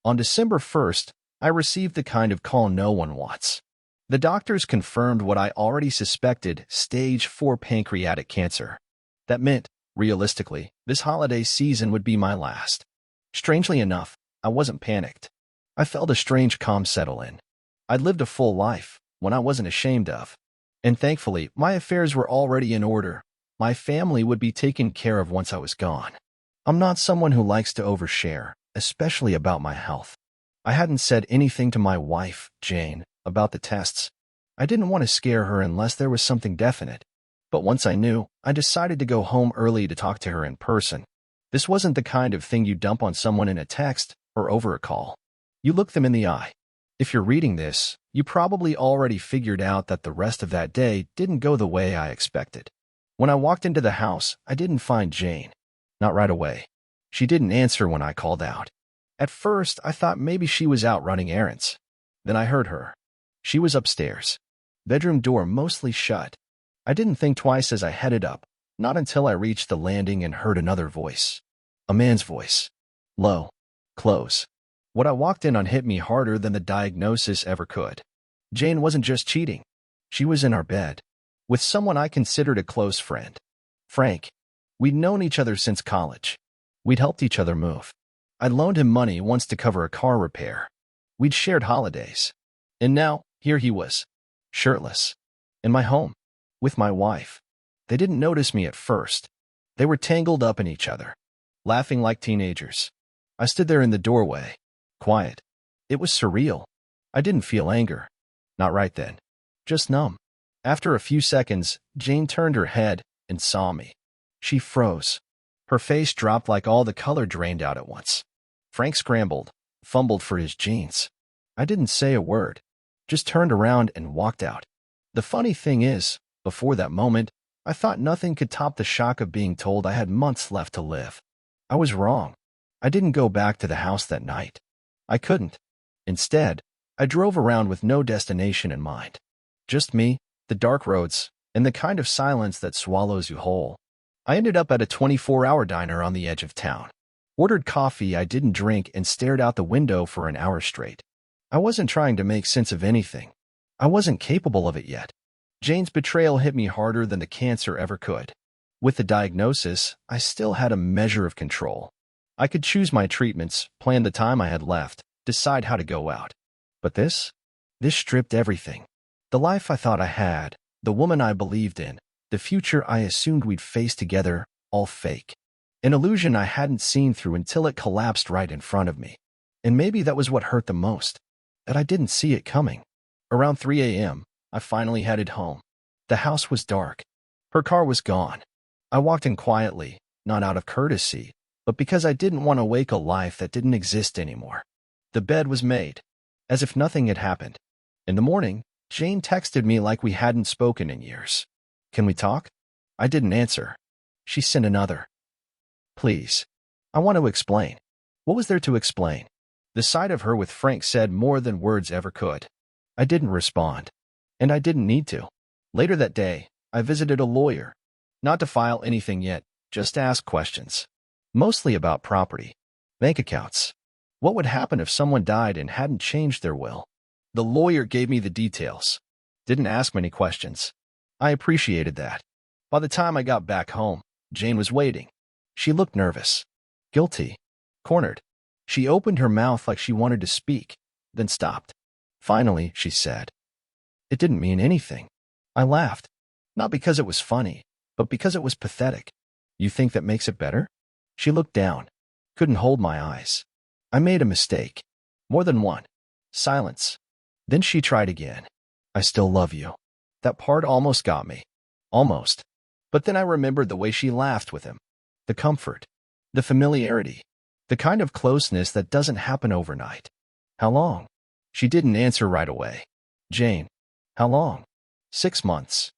On December 1st, I received the kind of call no one wants. The doctors confirmed what I already suspected: stage 4 pancreatic cancer. That meant, realistically, this holiday season would be my last. Strangely enough, I wasn't panicked. I felt a strange calm settle in. I'd lived a full life, one I wasn't ashamed of. And thankfully, my affairs were already in order. My family would be taken care of once I was gone. I'm not someone who likes to overshare, especially about my health. I hadn't said anything to my wife, Jane, about the tests. I didn't want to scare her unless there was something definite. But once I knew, I decided to go home early to talk to her in person. This wasn't the kind of thing you dump on someone in a text or over a call. You look them in the eye. If you're reading this, you probably already figured out that the rest of that day didn't go the way I expected. When I walked into the house, I didn't find Jane. Not right away. She didn't answer when I called out. At first, I thought maybe she was out running errands. Then I heard her. She was upstairs. Bedroom door mostly shut. I didn't think twice as I headed up, not until I reached the landing and heard another voice. A man's voice. Low. Close. What I walked in on hit me harder than the diagnosis ever could. Jane wasn't just cheating. She was in our bed. With someone I considered a close friend. Frank. We'd known each other since college. We'd helped each other move. I'd loaned him money once to cover a car repair. We'd shared holidays. And now, here he was. Shirtless. In my home. With my wife. They didn't notice me at first. They were tangled up in each other. Laughing like teenagers. I stood there in the doorway. Quiet. It was surreal. I didn't feel anger. Not right then. Just numb. After a few seconds, Jane turned her head and saw me. She froze. Her face dropped like all the color drained out at once. Frank scrambled, fumbled for his jeans. I didn't say a word. Just turned around and walked out. The funny thing is, before that moment, I thought nothing could top the shock of being told I had months left to live. I was wrong. I didn't go back to the house that night. I couldn't. Instead, I drove around with no destination in mind. Just me, the dark roads, and the kind of silence that swallows you whole. I ended up at a 24-hour diner on the edge of town. Ordered coffee I didn't drink and stared out the window for an hour straight. I wasn't trying to make sense of anything. I wasn't capable of it yet. Jane's betrayal hit me harder than the cancer ever could. With the diagnosis, I still had a measure of control. I could choose my treatments, plan the time I had left, decide how to go out. But this stripped everything. The life I thought I had, the woman I believed in, the future I assumed we'd face together, all fake. An illusion I hadn't seen through until it collapsed right in front of me. And maybe that was what hurt the most, that I didn't see it coming. Around 3 a.m., I finally headed home. The house was dark. Her car was gone. I walked in quietly, not out of courtesy, but because I didn't want to wake a life that didn't exist anymore. The bed was made, as if nothing had happened. In the morning, Jane texted me like we hadn't spoken in years. Can we talk? I didn't answer. She sent another. Please. I want to explain. What was there to explain? The sight of her with Frank said more than words ever could. I didn't respond. And I didn't need to. Later that day, I visited a lawyer. Not to file anything yet, just to ask questions. Mostly about property. Bank accounts. What would happen if someone died and hadn't changed their will? The lawyer gave me the details. Didn't ask many questions. I appreciated that. By the time I got back home, Jane was waiting. She looked nervous. Guilty. Cornered. She opened her mouth like she wanted to speak, then stopped. Finally, she said, "It didn't mean anything." I laughed. Not because it was funny, but because it was pathetic. You think that makes it better? She looked down. Couldn't hold my eyes. I made a mistake. More than one. Silence. Then she tried again. I still love you. That part almost got me. Almost. But then I remembered the way she laughed with him. The comfort. The familiarity. The kind of closeness that doesn't happen overnight. How long? She didn't answer right away. Jane. How long? 6 months.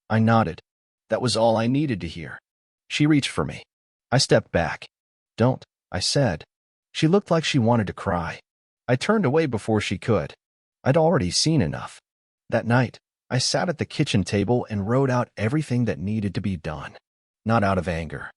I nodded. That was all I needed to hear. She reached for me. I stepped back. Don't, I said. She looked like she wanted to cry. I turned away before she could. I'd already seen enough. That night, I sat at the kitchen table and wrote out everything that needed to be done. Not out of anger.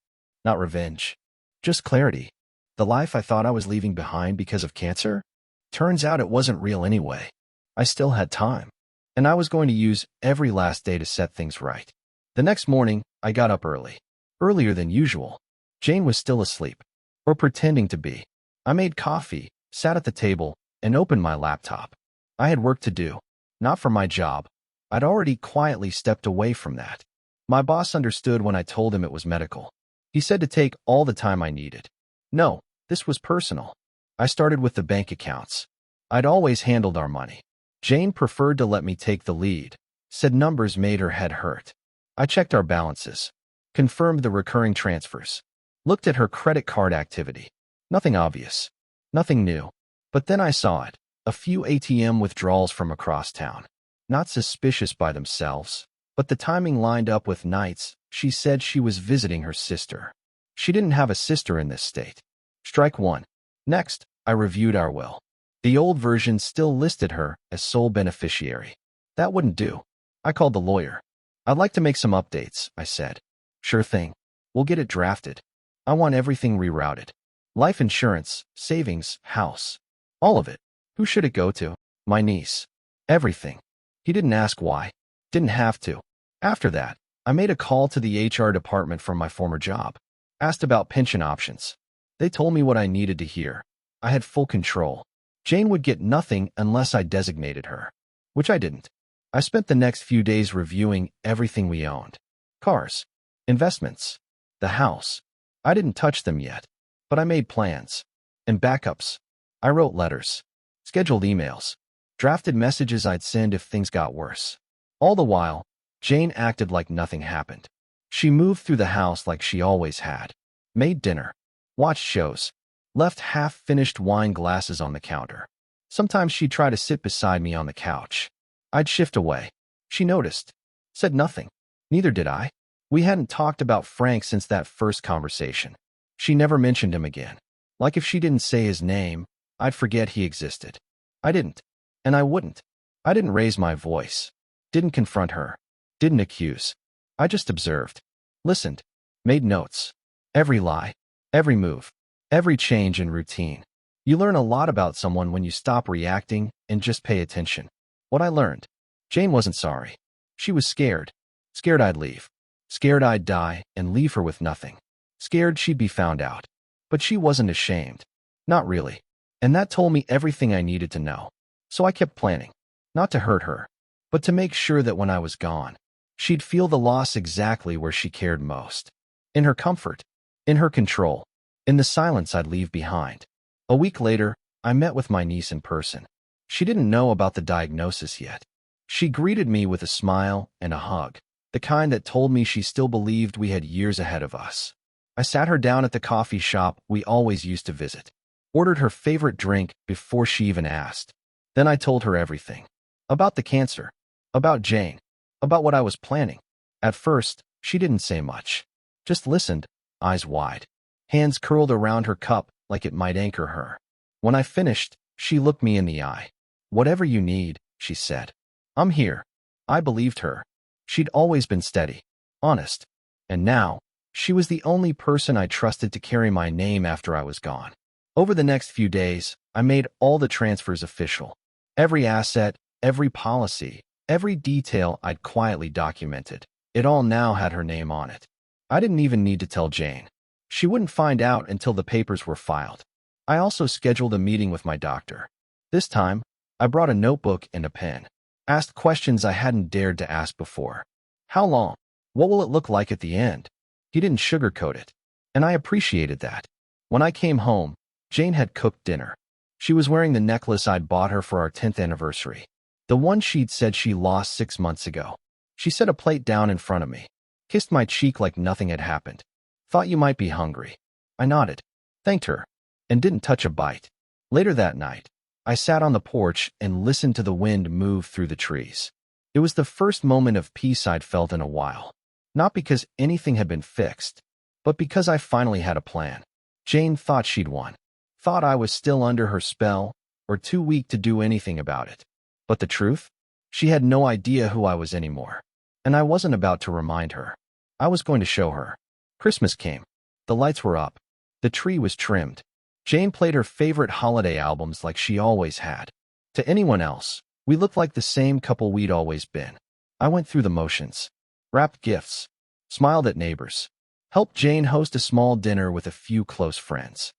Not revenge. Just clarity. The life I thought I was leaving behind because of cancer? Turns out it wasn't real anyway. I still had time, and I was going to use every last day to set things right. The next morning, I got up early. Earlier than usual. Jane was still asleep, or pretending to be. I made coffee, sat at the table, and opened my laptop. I had work to do, not for my job. I'd already quietly stepped away from that. My boss understood when I told him it was medical. He said to take all the time I needed. No, this was personal. I started with the bank accounts. I'd always handled our money. Jane preferred to let me take the lead, said numbers made her head hurt. I checked our balances, confirmed the recurring transfers, looked at her credit card activity. Nothing obvious, nothing new. But then I saw it, a few ATM withdrawals from across town. Not suspicious by themselves, but the timing lined up with nights she said she was visiting her sister. She didn't have a sister in this state. Strike one. Next, I reviewed our will. The old version still listed her as sole beneficiary. That wouldn't do. I called the lawyer. I'd like to make some updates, I said. Sure thing. We'll get it drafted. I want everything rerouted. Life insurance, savings, house. All of it. Who should it go to? My niece. Everything. He didn't ask why. Didn't have to. After that, I made a call to the HR department from my former job. Asked about pension options. They told me what I needed to hear. I had full control. Jane would get nothing unless I designated her, which I didn't. I spent the next few days reviewing everything we owned. Cars, investments, the house. I didn't touch them yet, but I made plans and backups. I wrote letters, scheduled emails, drafted messages I'd send if things got worse. All the while, Jane acted like nothing happened. She moved through the house like she always had, made dinner, watched shows, left half-finished wine glasses on the counter. Sometimes she'd try to sit beside me on the couch. I'd shift away. She noticed, said nothing. Neither did I. We hadn't talked about Frank since that first conversation. She never mentioned him again. Like if she didn't say his name, I'd forget he existed. I didn't. And I wouldn't. I didn't raise my voice. Didn't confront her. Didn't accuse. I just observed. Listened. Made notes. Every lie. Every move. Every change in routine. You learn a lot about someone when you stop reacting and just pay attention. What I learned. Jane wasn't sorry. She was scared. Scared I'd leave. Scared I'd die and leave her with nothing. Scared she'd be found out. But she wasn't ashamed. Not really. And that told me everything I needed to know. So I kept planning. Not to hurt her, but to make sure that when I was gone, she'd feel the loss exactly where she cared most. In her comfort. In her control. In the silence I'd leave behind. A week later, I met with my niece in person. She didn't know about the diagnosis yet. She greeted me with a smile and a hug, the kind that told me she still believed we had years ahead of us. I sat her down at the coffee shop we always used to visit, ordered her favorite drink before she even asked. Then I told her everything. About the cancer, about Jane, about what I was planning. At first, she didn't say much. Just listened, eyes wide. Hands curled around her cup like it might anchor her. When I finished, she looked me in the eye. Whatever you need, she said. I'm here. I believed her. She'd always been steady, honest. And now, she was the only person I trusted to carry my name after I was gone. Over the next few days, I made all the transfers official. Every asset, every policy, every detail I'd quietly documented. It all now had her name on it. I didn't even need to tell Jane. She wouldn't find out until the papers were filed. I also scheduled a meeting with my doctor. This time, I brought a notebook and a pen. Asked questions I hadn't dared to ask before. How long? What will it look like at the end? He didn't sugarcoat it, and I appreciated that. When I came home, Jane had cooked dinner. She was wearing the necklace I'd bought her for our 10th anniversary, the one she'd said she lost 6 months ago. She set a plate down in front of me, kissed my cheek like nothing had happened. Thought you might be hungry. I nodded, thanked her, and didn't touch a bite. Later that night, I sat on the porch and listened to the wind move through the trees. It was the first moment of peace I'd felt in a while. Not because anything had been fixed, but because I finally had a plan. Jane thought she'd won. Thought I was still under her spell, or too weak to do anything about it. But the truth? She had no idea who I was anymore. And I wasn't about to remind her. I was going to show her. Christmas came. The lights were up. The tree was trimmed. Jane played her favorite holiday albums like she always had. To anyone else, we looked like the same couple we'd always been. I went through the motions, wrapped gifts, smiled at neighbors, helped Jane host a small dinner with a few close friends.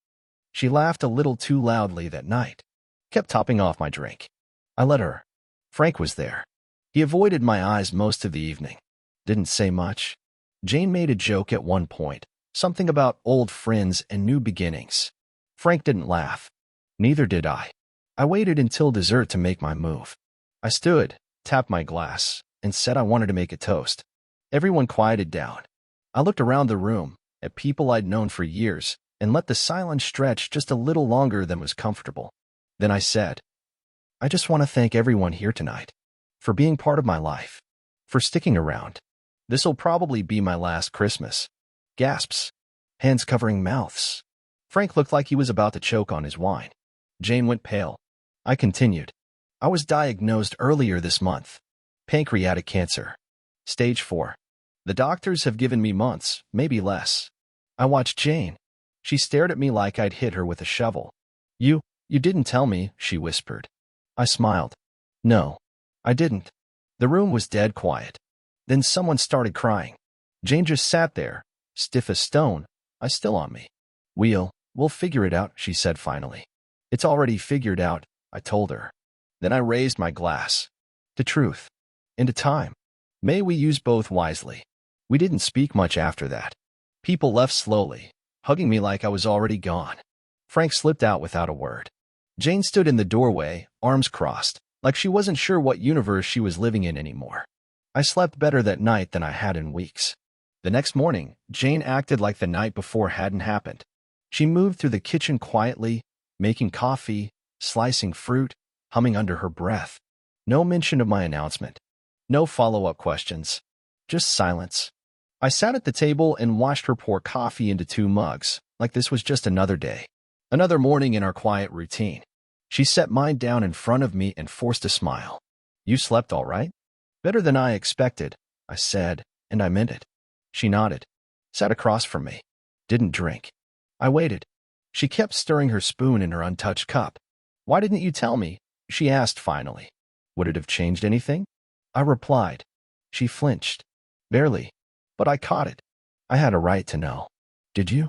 She laughed a little too loudly that night, kept topping off my drink. I let her. Frank was there. He avoided my eyes most of the evening. Didn't say much. Jane made a joke at one point, something about old friends and new beginnings. Frank didn't laugh. Neither did I. I waited until dessert to make my move. I stood, tapped my glass, and said I wanted to make a toast. Everyone quieted down. I looked around the room, at people I'd known for years, and let the silence stretch just a little longer than was comfortable. Then I said, I just want to thank everyone here tonight for being part of my life, for sticking around. This'll probably be my last Christmas. Gasps. Hands covering mouths. Frank looked like he was about to choke on his wine. Jane went pale. I continued. I was diagnosed earlier this month. Pancreatic cancer. Stage 4. The doctors have given me months, maybe less. I watched Jane. She stared at me like I'd hit her with a shovel. You didn't tell me, she whispered. I smiled. No, I didn't. The room was dead quiet. Then someone started crying. Jane just sat there, stiff as stone, eyes still on me. We'll figure it out, she said finally. It's already figured out, I told her. Then I raised my glass. To truth. And to time. May we use both wisely. We didn't speak much after that. People left slowly, hugging me like I was already gone. Frank slipped out without a word. Jane stood in the doorway, arms crossed, like she wasn't sure what universe she was living in anymore. I slept better that night than I had in weeks. The next morning, Jane acted like the night before hadn't happened. She moved through the kitchen quietly, making coffee, slicing fruit, humming under her breath. No mention of my announcement. No follow-up questions. Just silence. I sat at the table and watched her pour coffee into 2 mugs, like this was just another day. Another morning in our quiet routine. She set mine down in front of me and forced a smile. You slept all right? Better than I expected, I said, and I meant it. She nodded. Sat across from me. Didn't drink. I waited. She kept stirring her spoon in her untouched cup. Why didn't you tell me? She asked finally. Would it have changed anything? I replied. She flinched. Barely. But I caught it. I had a right to know. Did you?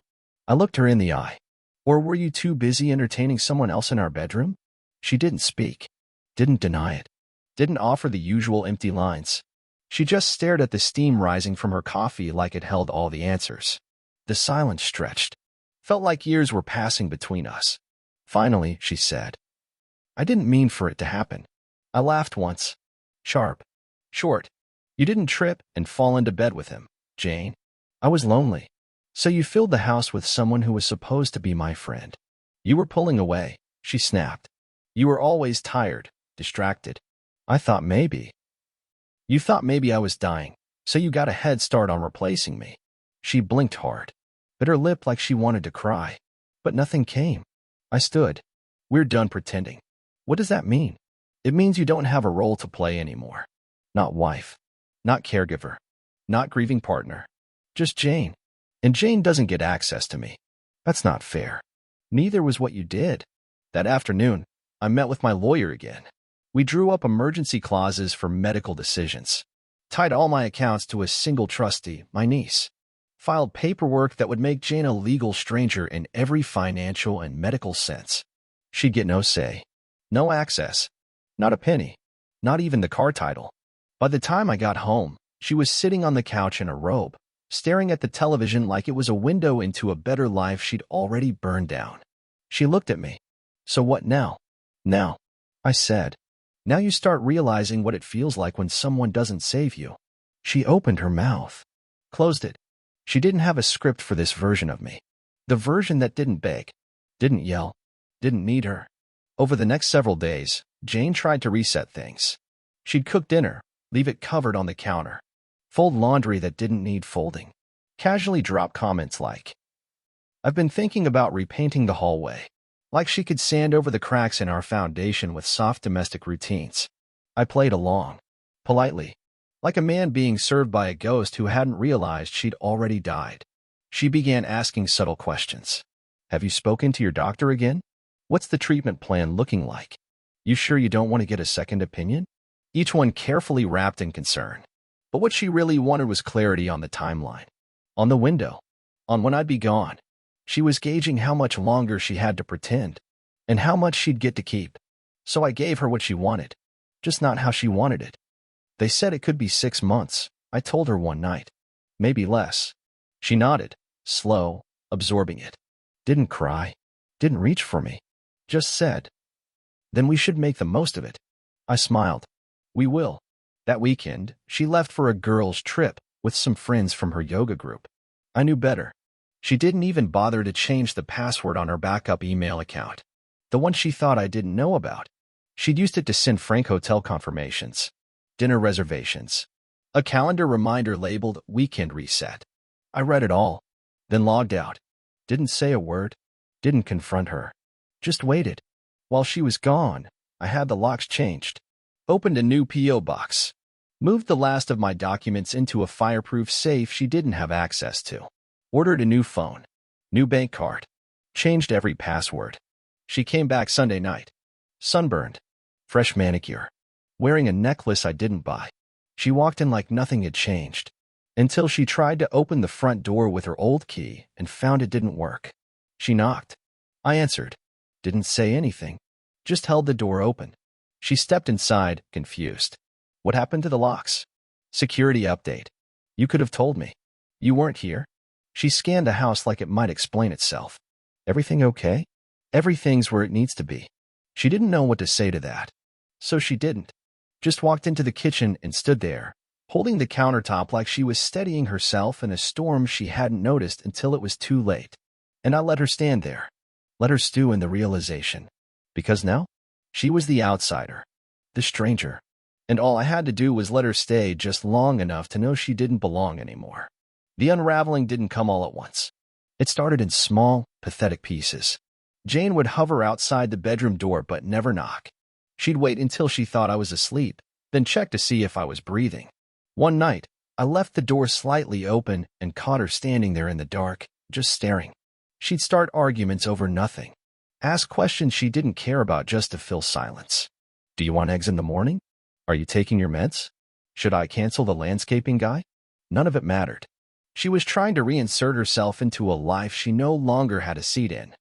I looked her in the eye. Or were you too busy entertaining someone else in our bedroom? She didn't speak. Didn't deny it. Didn't offer the usual empty lines. She just stared at the steam rising from her coffee like it held all the answers. The silence stretched. Felt like years were passing between us. Finally, she said, I didn't mean for it to happen. I laughed once. Sharp. Short. You didn't trip and fall into bed with him, Jane. I was lonely. So you filled the house with someone who was supposed to be my friend. You were pulling away, she snapped. You were always tired, distracted. I thought maybe. You thought maybe I was dying, so you got a head start on replacing me. She blinked hard, bit her lip like she wanted to cry. But nothing came. I stood. We're done pretending. What does that mean? It means you don't have a role to play anymore. Not wife. Not caregiver. Not grieving partner. Just Jane. And Jane doesn't get access to me. That's not fair. Neither was what you did. That afternoon, I met with my lawyer again. We drew up emergency clauses for medical decisions. Tied all my accounts to a single trustee, my niece. Filed paperwork that would make Jane a legal stranger in every financial and medical sense. She'd get no say. No access. Not a penny. Not even the car title. By the time I got home, she was sitting on the couch in a robe, staring at the television like it was a window into a better life she'd already burned down. She looked at me. So what now? Now, I said. Now you start realizing what it feels like when someone doesn't save you. She opened her mouth. Closed it. She didn't have a script for this version of me. The version that didn't beg. Didn't yell. Didn't need her. Over the next several days, Jane tried to reset things. She'd cook dinner, leave it covered on the counter. Fold laundry that didn't need folding. Casually drop comments like, I've been thinking about repainting the hallway. Like she could sand over the cracks in our foundation with soft domestic routines. I played along. Politely. Like a man being served by a ghost who hadn't realized she'd already died. She began asking subtle questions. Have you spoken to your doctor again? What's the treatment plan looking like? You sure you don't want to get a second opinion? Each one carefully wrapped in concern. But what she really wanted was clarity on the timeline, on the window, on when I'd be gone. She was gauging how much longer she had to pretend, and how much she'd get to keep. So I gave her what she wanted, just not how she wanted it. They said it could be 6 months, I told her one night. Maybe less. She nodded, slow, absorbing it. Didn't cry, didn't reach for me, just said, "Then we should make the most of it." I smiled. "We will." That weekend, she left for a girls' trip with some friends from her yoga group. I knew better. She didn't even bother to change the password on her backup email account, the one she thought I didn't know about. She'd used it to send Frank hotel confirmations, dinner reservations, a calendar reminder labeled Weekend Reset. I read it all, then logged out. Didn't say a word, didn't confront her. Just waited. While she was gone, I had the locks changed, opened a new P.O. box, moved the last of my documents into a fireproof safe she didn't have access to, ordered a new phone, new bank card, changed every password. She came back Sunday night, sunburned, fresh manicure, wearing a necklace I didn't buy. She walked in like nothing had changed, until she tried to open the front door with her old key and found it didn't work. She knocked. I answered, didn't say anything, just held the door open. She stepped inside, confused. What happened to the locks? Security update. You could have told me. You weren't here. She scanned the house like it might explain itself. Everything okay? Everything's where it needs to be. She didn't know what to say to that. So she didn't. Just walked into the kitchen and stood there, holding the countertop like she was steadying herself in a storm she hadn't noticed until it was too late. And I let her stand there, let her stew in the realization. Because now, she was the outsider, the stranger. And all I had to do was let her stay just long enough to know she didn't belong anymore. The unraveling didn't come all at once. It started in small, pathetic pieces. Jane would hover outside the bedroom door but never knock. She'd wait until she thought I was asleep, then check to see if I was breathing. One night, I left the door slightly open and caught her standing there in the dark, just staring. She'd start arguments over nothing, ask questions she didn't care about just to fill silence. Do you want eggs in the morning? Are you taking your meds? Should I cancel the landscaping guy? None of it mattered. She was trying to reinsert herself into a life she no longer had a seat in.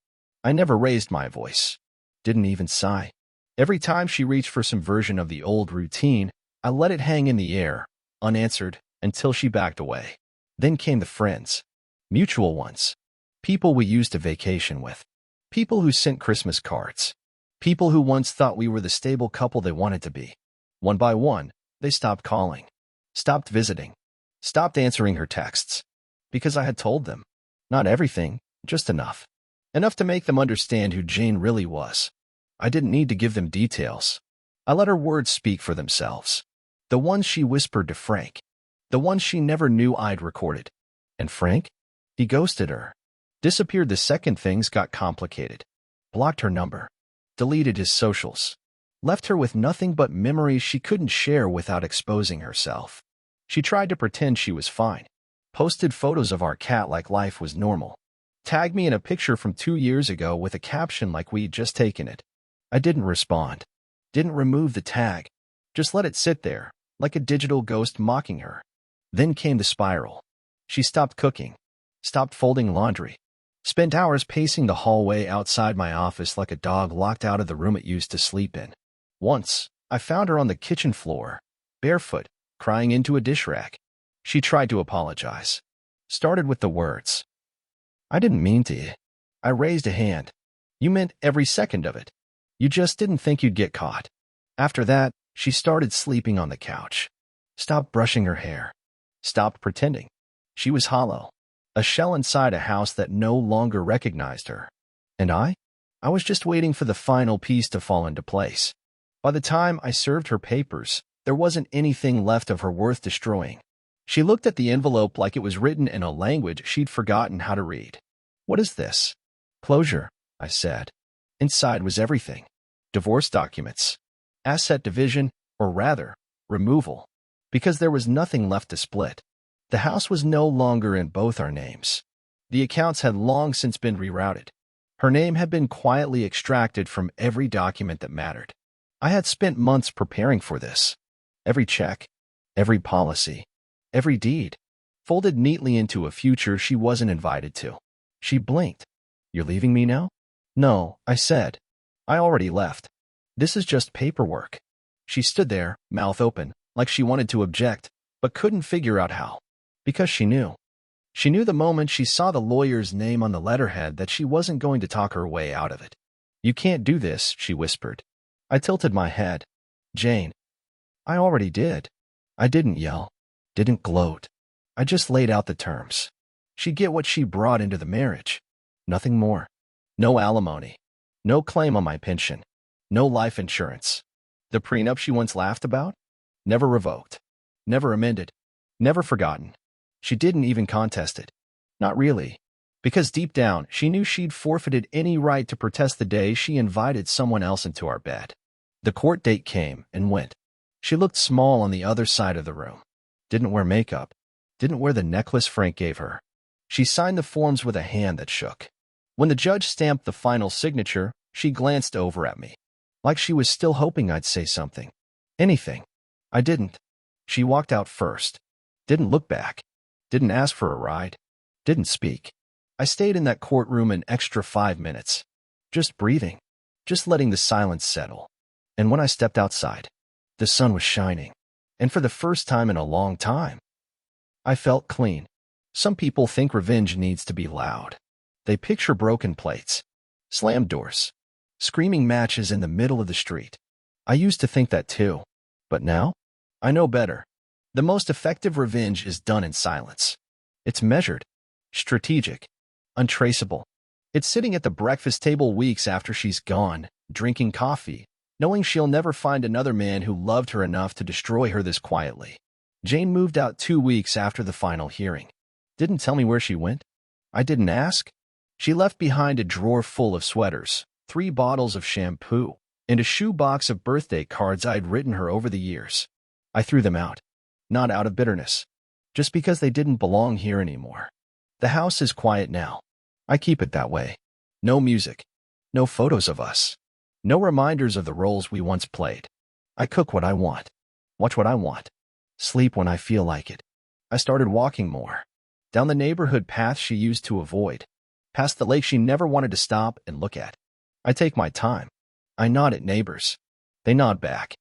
I never raised my voice, didn't even sigh. Every time she reached for some version of the old routine, I let it hang in the air, unanswered, until she backed away. Then came the friends. Mutual ones. People we used to vacation with. People who sent Christmas cards. People who once thought we were the stable couple they wanted to be. One by one, they stopped calling, stopped visiting, stopped answering her texts. Because I had told them. Not everything, just enough. Enough to make them understand who Jane really was. I didn't need to give them details. I let her words speak for themselves. The ones she whispered to Frank. The ones she never knew I'd recorded. And Frank? He ghosted her. Disappeared the second things got complicated. Blocked her number. Deleted his socials. Left her with nothing but memories she couldn't share without exposing herself. She tried to pretend she was fine. Posted photos of our cat like life was normal. Tagged me in a picture from 2 years ago with a caption like we'd just taken it. I didn't respond. Didn't remove the tag. Just let it sit there, like a digital ghost mocking her. Then came the spiral. She stopped cooking. Stopped folding laundry. Spent hours pacing the hallway outside my office like a dog locked out of the room it used to sleep in. Once, I found her on the kitchen floor, barefoot, crying into a dish rack. She tried to apologize. Started with the words, "I didn't mean to." I raised a hand. "You meant every second of it. You just didn't think you'd get caught." After that, she started sleeping on the couch. Stopped brushing her hair. Stopped pretending. She was hollow. A shell inside a house that no longer recognized her. And I was just waiting for the final piece to fall into place. By the time I served her papers, there wasn't anything left of her worth destroying. She looked at the envelope like it was written in a language she'd forgotten how to read. "What is this?" "Closure," I said. Inside was everything. Divorce documents. Asset division, or rather, removal. Because there was nothing left to split. The house was no longer in both our names. The accounts had long since been rerouted. Her name had been quietly extracted from every document that mattered. I had spent months preparing for this. Every check, every policy, every deed, folded neatly into a future she wasn't invited to. She blinked. "You're leaving me now?" "No," I said. "I already left. This is just paperwork." She stood there, mouth open, like she wanted to object, but couldn't figure out how. Because she knew. She knew the moment she saw the lawyer's name on the letterhead that she wasn't going to talk her way out of it. "You can't do this," she whispered. I tilted my head. "Jane." "I already did." I didn't yell, didn't gloat. I just laid out the terms. She'd get what she brought into the marriage. Nothing more. No alimony. No claim on my pension. No life insurance. The prenup she once laughed about? Never revoked. Never amended. Never forgotten. She didn't even contest it. Not really. Because deep down, she knew she'd forfeited any right to protest the day she invited someone else into our bed. The court date came and went. She looked small on the other side of the room. Didn't wear makeup. Didn't wear the necklace Frank gave her. She signed the forms with a hand that shook. When the judge stamped the final signature, she glanced over at me, like she was still hoping I'd say something. Anything. I didn't. She walked out first. Didn't look back. Didn't ask for a ride. Didn't speak. I stayed in that courtroom an extra 5 minutes. Just breathing. Just letting the silence settle. And when I stepped outside, the sun was shining. And for the first time in a long time, I felt clean. Some people think revenge needs to be loud. They picture broken plates, slammed doors, screaming matches in the middle of the street. I used to think that too. But now, I know better. The most effective revenge is done in silence. It's measured, strategic, untraceable. It's sitting at the breakfast table weeks after she's gone, drinking coffee, knowing she'll never find another man who loved her enough to destroy her this quietly. Jane moved out 2 weeks after the final hearing. Didn't tell me where she went. I didn't ask. She left behind a drawer full of sweaters, 3 bottles of shampoo, and a shoebox of birthday cards I'd written her over the years. I threw them out. Not out of bitterness. Just because they didn't belong here anymore. The house is quiet now. I keep it that way. No music. No photos of us. No reminders of the roles we once played. I cook what I want. Watch what I want. Sleep when I feel like it. I started walking more. Down the neighborhood path she used to avoid. Past the lake she never wanted to stop and look at. I take my time. I nod at neighbors. They nod back.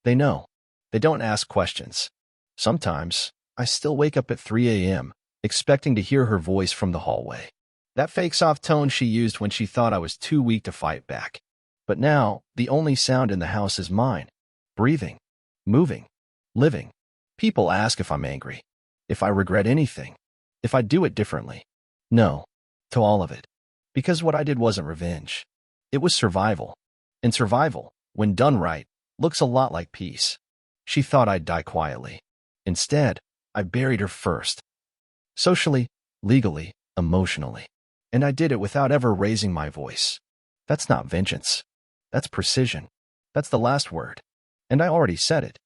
They know. They don't ask questions. Sometimes, I still wake up at 3 a.m., expecting to hear her voice from the hallway. That fake soft tone she used when she thought I was too weak to fight back. But now, the only sound in the house is mine. Breathing. Moving. Living. People ask if I'm angry. If I regret anything. If I do it differently. No. To all of it. Because what I did wasn't revenge. It was survival. And survival, when done right, looks a lot like peace. She thought I'd die quietly. Instead, I buried her first. Socially, legally, emotionally. And I did it without ever raising my voice. That's not vengeance. That's precision. That's the last word. And I already said it.